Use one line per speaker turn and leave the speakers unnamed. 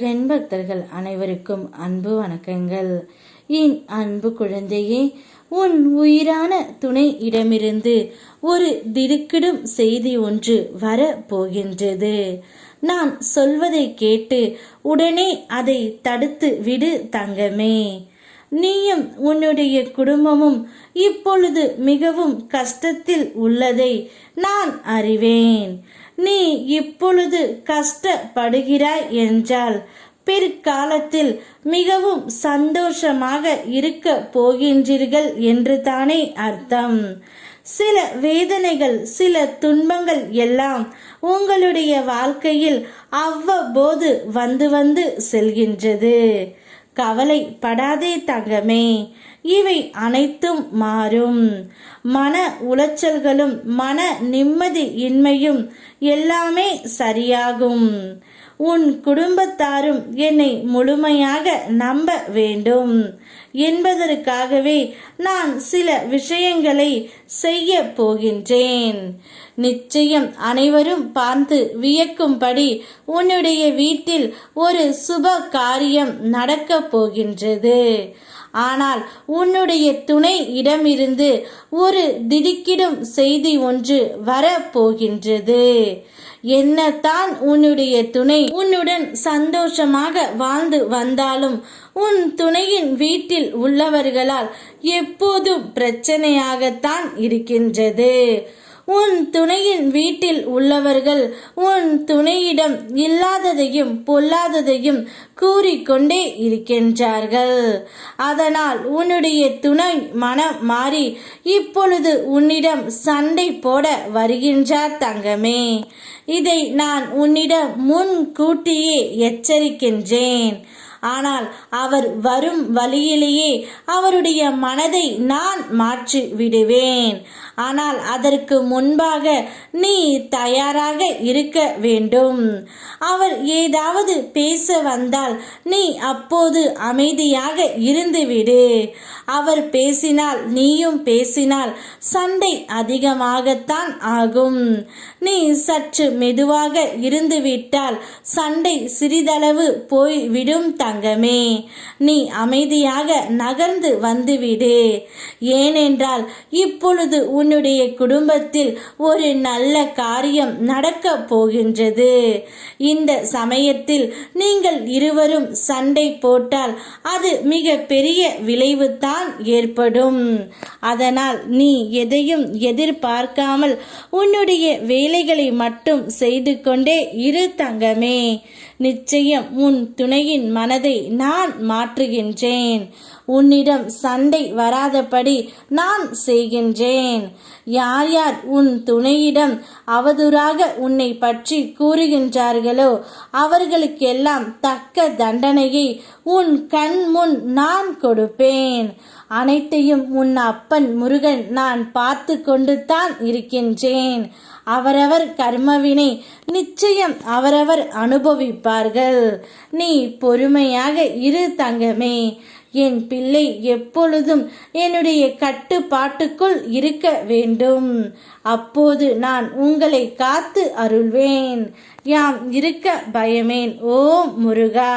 முருகன் பக்தர்கள் அனைவருக்கும் அன்பு வணக்கங்கள். என் அன்பு குழந்தையே, உன் உயிரான துணை இடமிருந்து ஒரு திடுக்கிடும் செய்தி ஒன்று வர போகின்றது. நான் சொல்வதை கேட்டு உடனே அதை தடுத்து விடு தங்கமே. நீயும் உன்னுடைய குடும்பமும் இப்பொழுது மிகவும் கஷ்டத்தில் உள்ளதை நான் அறிவேன். நீ இப்பொழுது கஷ்டப்படுகிறாய் என்றால் பிற்காலத்தில் மிகவும் சந்தோஷமாக இருக்க போகின்றீர்கள் என்று தானே அர்த்தம். சில வேதனைகள், சில துன்பங்கள் எல்லாம் உங்களுடைய வாழ்க்கையில் அவ்வப்போது வந்து வந்து செல்கின்றது. கவலைப்படாதே தங்கமே, இவை அனைத்தும் மாறும். மன உளைச்சல்களும் மன நிம்மதி இன்மையும் எல்லாமே சரியாகும். உன் குடும்பத்தாரும் என்னை முழுமையாக நம்ப வேண்டும் என்பதற்காகவே நான் சில விஷயங்களை செய்ய போகின்றேன். நிச்சயம் அனைவரும் பார்த்து வியக்கும்படி உன்னுடைய வீட்டில் ஒரு சுப காரியம் நடக்கப் போகின்றது. ஆனால் உன்னுடைய துணை இடமிருந்து ஒரு திடுக்கிடும் செய்தி ஒன்று வரப்போகின்றது. என்னத்தான் உன்னுடைய துணை உன்னுடன் சந்தோஷமாக வாழ்ந்து வந்தாலும் உன் துணையின் வீட்டில் உள்ளவர்களால் எப்போதும் பிரச்சனையாகத்தான் இருக்கின்றது. உன் துணையின் வீட்டில் உள்ளவர்கள் உன் துணையிடம் இல்லாததையும் பொல்லாததையும் கூறிக்கொண்டே இருக்கின்றார்கள். அதனால் உன்னுடைய துணை மனம் மாறி இப்பொழுது உன்னிடம் சண்டை போட வருகின்றார் தங்கமே. இதை நான் உன்னிடம் முன்கூட்டியே எச்சரிக்கின்றேன். ஆனால் அவர் வரும் வழியிலேயே அவருடைய மனதை நான் மாற்றி விடுவேன். ஆனால் அதற்கு முன்பாக நீ தயாராக இருக்க வேண்டும். அவர் ஏதாவது பேச வந்தால் நீ அப்போது அமைதியாக இருந்துவிடு. அவர் பேசினால் நீயும் பேசினால் சண்டை அதிகமாகத்தான் ஆகும். நீ சற்று மெதுவாக இருந்துவிட்டால் சண்டை சிறிதளவு போய்விடும் தங்கமே. நீ அமைதியாக நகர்ந்து வந்துவிடு. ஏனென்றால் இப்பொழுது உன்னுடைய குடும்பத்தில் ஒரு நல்ல காரியம் நடக்க போகின்றது. இந்த சமயத்தில் நீங்கள் இருவரும் சண்டை போட்டால் அது மிக பெரிய விளைவு தான் ஏற்படும். அதனால் நீ எதையும் எதிர்பார்க்காமல் உன்னுடைய வேலைகளை மட்டும் செய்து கொண்டே இரு தங்கமே. நிச்சயம் உன் துணையின் மனதை நான் மாற்றுகின்றேன். உன்னிடம் சண்டை வராதபடி நான் செய்கின்றேன். யார் யார் உன் துணையிடம் அவதூறாக உன்னை பற்றி கூறுகின்றார்களோ அவர்களுக்கெல்லாம் தக்க தண்டனையை உன் கண் முன் நான் கொடுப்பேன். அனைத்தையும் உன் அப்பன் முருகன் நான் பார்த்து கொண்டு தான் இருக்கின்றேன். அவரவர் கர்மவினை நிச்சயம் அவரவர் அனுபவிப்பார்கள். நீ பொறுமையாக இரு தங்கமே. என் பிள்ளை எப்பொழுதும் என்னுடைய கட்டுப்பாட்டுக்குள் இருக்க வேண்டும். அப்போது நான் உங்களை காத்து அருள்வேன். யாம் இருக்க பயமேன். ஓம் முருகா.